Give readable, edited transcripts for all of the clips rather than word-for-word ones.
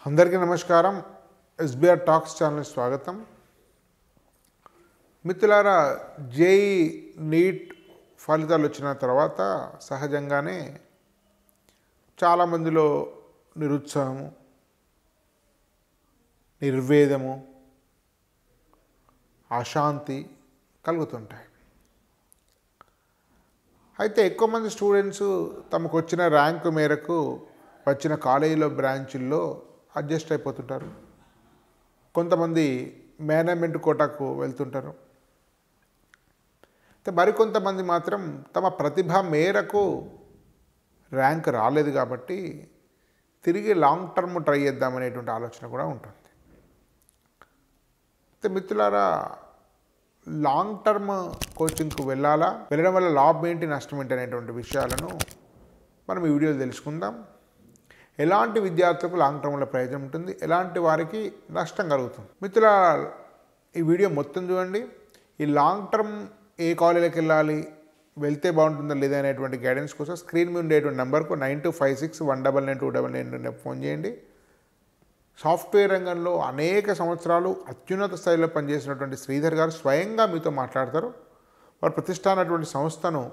అందరికీ నమస్కారం. SBR talks channel స్వాగతం. మిత్రులారా, జేఈ నీట్ ఫలితాలు వచ్చిన తర్వాత సహజంగానే చాలామందిలో నిరుత్సాహము, నిర్వేదము, అశాంతి కలుగుతుంటాయి. అయితే ఎక్కువ మంది స్టూడెంట్స్ తమకు వచ్చిన ర్యాంకు మేరకు వచ్చిన కాలేజీలో బ్రాంచుల్లో అడ్జస్ట్ అయిపోతుంటారు. కొంతమంది మేనేజ్మెంట్ కోటాకు వెళ్తుంటారు. అయితే మరికొంతమంది మాత్రం తమ ప్రతిభ మేరకు ర్యాంక్ రాలేదు కాబట్టి తిరిగి లాంగ్ టర్మ్ ట్రై చేద్దామనేటువంటి ఆలోచన కూడా ఉంటుంది. అయితే మిత్రులారా, లాంగ్ టర్మ్ కోచింగ్కు వెళ్ళడం వల్ల లాభం ఏంటి, నష్టం ఏంటి అనేటువంటి విషయాలను మనం ఈ వీడియోలో తెలుసుకుందాం. ఎలాంటి విద్యార్థులకు లాంగ్ టర్మ్లో ప్రయోజనం ఉంటుంది, ఎలాంటి వారికి నష్టం కలుగుతుంది. మిత్రులారా, ఈ వీడియో మొత్తం చూడండి. ఈ లాంగ్ టర్మ్ ఏ కాలేజీకి వెళ్ళాలి, వెళ్తే బాగుంటుందా లేదా అనేటువంటి గైడెన్స్ కోసం స్క్రీన్ మీద ఉండేటువంటి నెంబర్కు 9256199299 ఫోన్ చేయండి. సాఫ్ట్వేర్ రంగంలో అనేక సంవత్సరాలు అత్యున్నత స్థాయిలో పనిచేసినటువంటి శ్రీధర్ గారు స్వయంగా మీతో మాట్లాడతారు. వారు ప్రతిష్టానటువంటి సంస్థను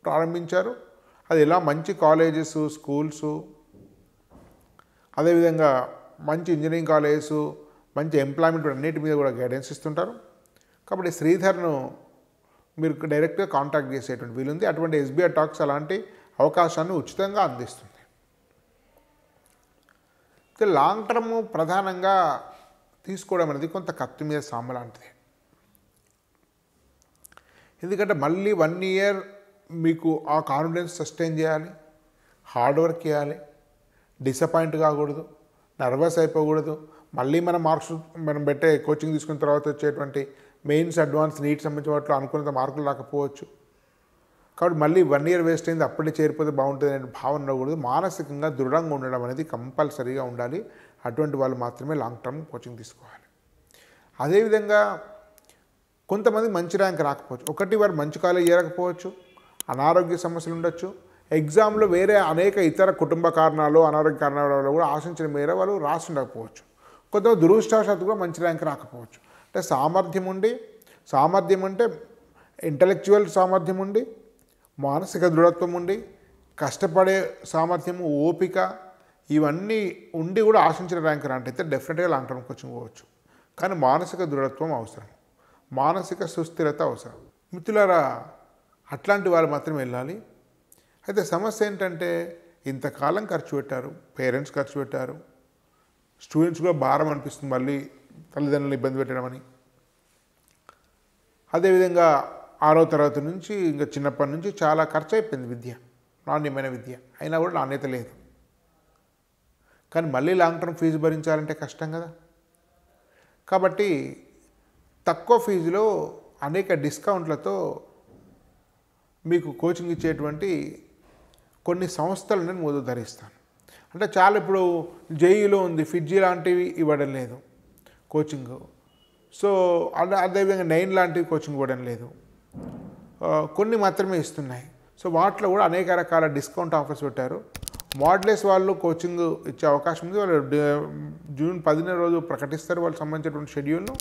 ప్రారంభించారు. అది ఎలా మంచి కాలేజెస్, స్కూల్స్, అదేవిధంగా మంచి ఇంజనీరింగ్ కాలేజెస్, మంచి ఎంప్లాయ్మెంట్ అన్నిటి మీద కూడా గైడెన్స్ ఇస్తుంటారు. కాబట్టి శ్రీధర్ను మీరు డైరెక్ట్గా కాంటాక్ట్ చేసేటువంటి వీలుంది. అటువంటి ఎస్బీఆర్ టాక్స్ అలాంటి అవకాశాన్ని ఉచితంగా అందిస్తుంది. లాంగ్ టర్మ్ ప్రధానంగా తీసుకోవడం అనేది కొంత కత్తి మీద సామ లాంటిది. ఎందుకంటే మళ్ళీ 1 ఇయర్ మీకు ఆ కాన్ఫిడెన్స్ సస్టైన్ చేయాలి, హార్డ్ వర్క్ చేయాలి, డిసప్పాయింట్ కాకూడదు, నర్వస్ అయిపోకూడదు. మళ్ళీ మనం పెట్టే కోచింగ్ తీసుకున్న తర్వాత వచ్చేటువంటి మెయిన్స్, అడ్వాన్స్, నీట్ సంబంధించిన వాటిలో అనుకున్నంత మార్కులు రాకపోవచ్చు. కాబట్టి మళ్ళీ 1 ఇయర్ వేస్ట్ అయింది, అప్పుడే చేరిపోతే బాగుంటుంది అనే భావన ఉండకూడదు. మానసికంగా దృఢంగా ఉండడం అనేది కంపల్సరీగా ఉండాలి. అటువంటి వాళ్ళు మాత్రమే లాంగ్ టర్మ్ కోచింగ్ తీసుకోవాలి. అదేవిధంగా కొంతమంది మంచి ర్యాంక్ రాకపోవచ్చు. ఒకటి, వారు మంచి కాలేజ్ చేరకపోవచ్చు, అనారోగ్య సమస్యలు ఉండొచ్చు, ఎగ్జామ్లో వేరే అనేక ఇతర కుటుంబ కారణాలు, అనారోగ్య కారణాల వల్ల కూడా ఆశించిన మేర వాళ్ళు రాసి ఉండకపోవచ్చు. కొంతమంది దురదృష్టవశాత్తు కూడా మంచి ర్యాంక్ రాకపోవచ్చు. అంటే సామర్థ్యం అంటే ఇంటలెక్చువల్ సామర్థ్యం ఉండి, మానసిక దృఢత్వం ఉండి, కష్టపడే సామర్థ్యము, ఓపిక, ఇవన్నీ ఉండి కూడా ఆశించిన ర్యాంక్ రాంటైతే డెఫినెట్గా లాంగ్ టర్మ్ కోచింగ్ పోవచ్చు. కానీ మానసిక దృఢత్వం అవసరం, మానసిక సుస్థిరత అవసరం. మిత్రులారా, అట్లాంటి వాళ్ళు మాత్రమే వెళ్ళాలి. అయితే సమస్య ఏంటంటే ఇంతకాలం ఖర్చు పెట్టారు, పేరెంట్స్ ఖర్చు పెట్టారు, స్టూడెంట్స్ కూడా భారం అనిపిస్తుంది మళ్ళీ తల్లిదండ్రులను ఇబ్బంది పెట్టడమని. అదేవిధంగా 6వ తరగతి నుంచి ఇంకా చిన్నప్పటి నుంచి చాలా ఖర్చు అయిపోయింది విద్య, నాణ్యమైన విద్య, అయినా కూడా నాణ్యత లేదు. కానీ మళ్ళీ లాంగ్ టర్మ్ ఫీజు భరించాలంటే కష్టం కదా. కాబట్టి తక్కువ ఫీజులో అనేక డిస్కౌంట్లతో మీకు కోచింగ్ ఇచ్చేటువంటి కొన్ని సంస్థలు నేను మొదలు ధరిస్తాను. అంటే చాలా ఇప్పుడు జేఈలో ఉంది, ఫిడ్జీ లాంటివి ఇవ్వడం లేదు కోచింగ్. సో అదేవిధంగా 9 లాంటివి కోచింగ్ ఇవ్వడం లేదు, కొన్ని మాత్రమే ఇస్తున్నాయి. సో వాటిలో కూడా అనేక రకాల డిస్కౌంట్ ఆఫర్స్ పెట్టారు. మోడ్లెస్ వాళ్ళు కోచింగ్ ఇచ్చే అవకాశం ఉంది. వాళ్ళు జూన్ 10వ రోజు ప్రకటిస్తారు వాళ్ళకి సంబంధించినటువంటి షెడ్యూల్ను.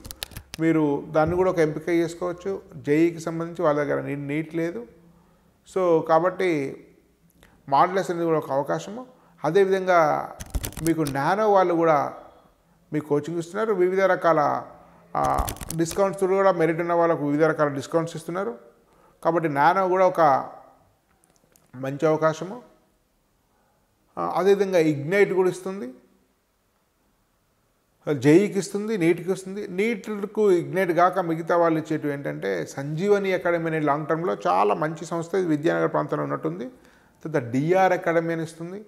మీరు దాన్ని కూడా ఒక ఎంపిక చేసుకోవచ్చు. జేఈకి సంబంధించి వాళ్ళ దగ్గర నీట్ లేదు. సో కాబట్టి మోడ్లెస్ అనేది కూడా ఒక అవకాశము. అదేవిధంగా మీకు నానో వాళ్ళు కూడా మీకు కోచింగ్ ఇస్తున్నారు. వివిధ రకాల డిస్కౌంట్స్ కూడా మెరిట్ ఉన్న వాళ్ళకు వివిధ రకాల డిస్కౌంట్స్ ఇస్తున్నారు. కాబట్టి నానో కూడా ఒక మంచి అవకాశము. అదేవిధంగా ఇగ్నైట్ కూడా ఇస్తుంది, జేఈకి ఇస్తుంది, నీట్కి ఇస్తుంది. నీట్కు ఇగ్నైట్ కాక మిగతా వాళ్ళు ఇచ్చేటివి ఏంటంటే సంజీవని అకాడమీ అనే లాంగ్ టర్మ్లో చాలా మంచి సంస్థ, ఇది విద్యానగర్ ప్రాంతంలో ఉన్నట్టుంది. తర్వాత డిఆర్ అకాడమీ అని ఇస్తుంది.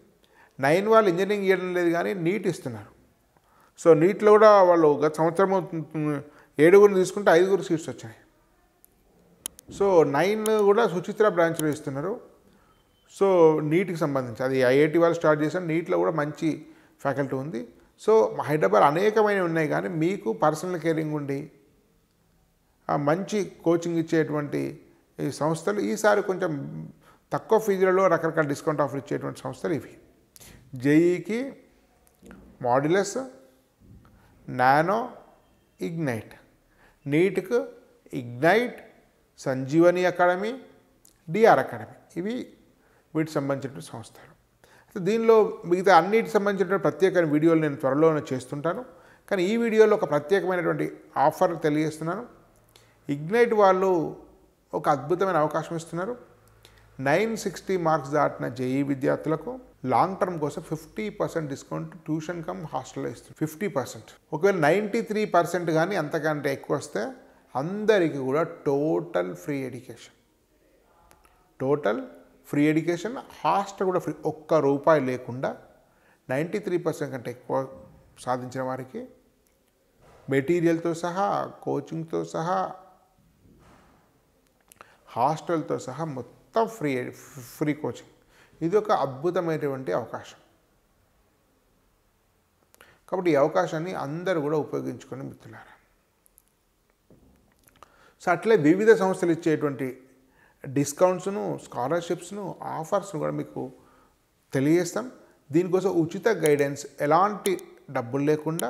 9 వాళ్ళు ఇంజనీరింగ్ చేయడం లేదు కానీ నీట్ ఇస్తున్నారు. సో నీట్లో కూడా వాళ్ళు గత సంవత్సరం 7 తీసుకుంటే 5 సీట్స్ వచ్చాయి. సో 9 కూడా సుచిత్ర బ్రాంచ్లో ఇస్తున్నారు. సో నీట్కి సంబంధించి అది ఐఐటి వాళ్ళు స్టార్ట్ చేశారు. నీట్లో కూడా మంచి ఫ్యాకల్టీ ఉంది. సో హైదరాబాద్ అనేకమైనవి ఉన్నాయి. కానీ మీకు పర్సనల్ కేరింగ్ ఉండి మంచి కోచింగ్ ఇచ్చేటువంటి ఈ సంస్థలు ఈసారి కొంచెం తక్కువ ఫీజులలో రకరకాల డిస్కౌంట్ ఆఫర్ ఇచ్చేటువంటి సంస్థలు ఇవి. జేఈకి మాడ్యులస్, నానో, ఇగ్నైట్. నీట్కు Ignite, Sanjeevani Academy, DR Academy, ఇవి వీటికి సంబంధించిన సంస్థలు. దీనిలో మిగతా అన్నిటికి సంబంధించిన ప్రత్యేకమైన వీడియోలు నేను త్వరలోనే చేస్తుంటాను. కానీ ఈ వీడియోలో ఒక ప్రత్యేకమైనటువంటి ఆఫర్ తెలియజేస్తున్నాను. ఇగ్నైట్ వాళ్ళు ఒక అద్భుతమైన అవకాశం ఇస్తున్నారు. 960 మార్క్స్ దాటిన జేఈ విద్యార్థులకు లాంగ్ టర్మ్ కోసం 50% డిస్కౌంట్ ట్యూషన్ కమ్ హాస్టల్లో ఇస్తుంది. 50%. ఒకవేళ 93% కానీ అంతకంటే ఎక్కువ వస్తే అందరికీ కూడా total free education. Total free education, hostel కూడా ఫ్రీ, ఒక్క రూపాయి లేకుండా 93% కంటే ఎక్కువ సాధించిన వారికి మెటీరియల్తో సహా, కోచింగ్తో సహా, హాస్టల్తో సహా మొత్తం ఫ్రీ కోచింగ్. ఇది ఒక అద్భుతమైనటువంటి అవకాశం. కాబట్టి ఈ అవకాశాన్ని అందరూ కూడా ఉపయోగించుకొని మిత్రులారా. సో అట్లే వివిధ సంస్థలు ఇచ్చేటువంటి డిస్కౌంట్స్ను, స్కాలర్షిప్స్ను, ఆఫర్స్ను కూడా మీకు తెలియజేస్తాం. దీనికోసం ఉచిత గైడెన్స్, ఎలాంటి డబ్బులు లేకుండా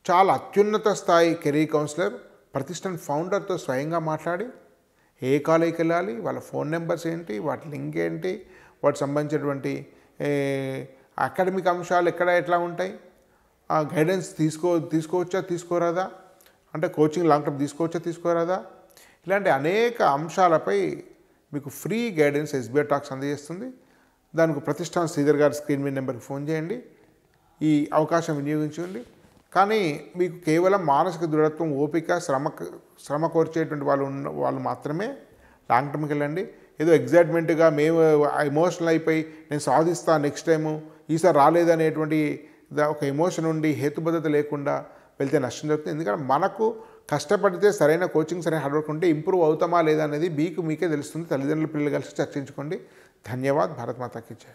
చాలా అత్యున్నత స్థాయి కెరీర్ కౌన్సిలర్, ప్రతిష్టాన్ ఫౌండర్తో స్వయంగా మాట్లాడి ఏ కాలేజీకి వెళ్ళాలి, వాళ్ళ ఫోన్ నెంబర్స్ ఏంటి, వాటి లింక్ ఏంటి, వాటికి సంబంధించినటువంటి అకాడమిక్ అంశాలు ఎట్లా ఉంటాయి, ఆ గైడెన్స్ తీసుకోవచ్చా తీసుకోరాదా, అంటే కోచింగ్ లాంగ్ టర్మ్ తీసుకోవచ్చా తీసుకోరాదా, ఇలాంటి అనేక అంశాలపై మీకు ఫ్రీ గైడెన్స్ ఎస్బీఐ టాక్స్ అందజేస్తుంది. దానికి ప్రతిష్టాన్ శ్రీధర్ గారి స్క్రీన్ మీద నెంబర్కి ఫోన్ చేయండి, ఈ అవకాశం వినియోగించండి. కానీ మీకు కేవలం మానసిక దృఢత్వం, ఓపిక, శ్రమ కోర్చేటువంటి వాళ్ళు మాత్రమే లాంగ్ టర్మ్కి వెళ్ళండి. ఏదో ఎగ్జైట్మెంట్గా మేము ఎమోషనల్ అయిపోయి నేను సాధిస్తాను నెక్స్ట్ టైము, ఈసారి రాలేదనేటువంటి ఒక ఎమోషన్ ఉండి హేతుబద్ధత లేకుండా వెళ్తే నష్టం జరుగుతుంది. ఎందుకంటే మనకు కష్టపడితే సరైన కోచింగ్, సరైన హార్డ్ వర్క్ ఉంటే ఇంప్రూవ్ అవుతామా లేదా అనేది మీకే తెలుస్తుంది. తల్లిదండ్రులు, పిల్లలు కలిసి చర్చించుకోండి. ధన్యవాద్. భారత్ మాతాకి జై.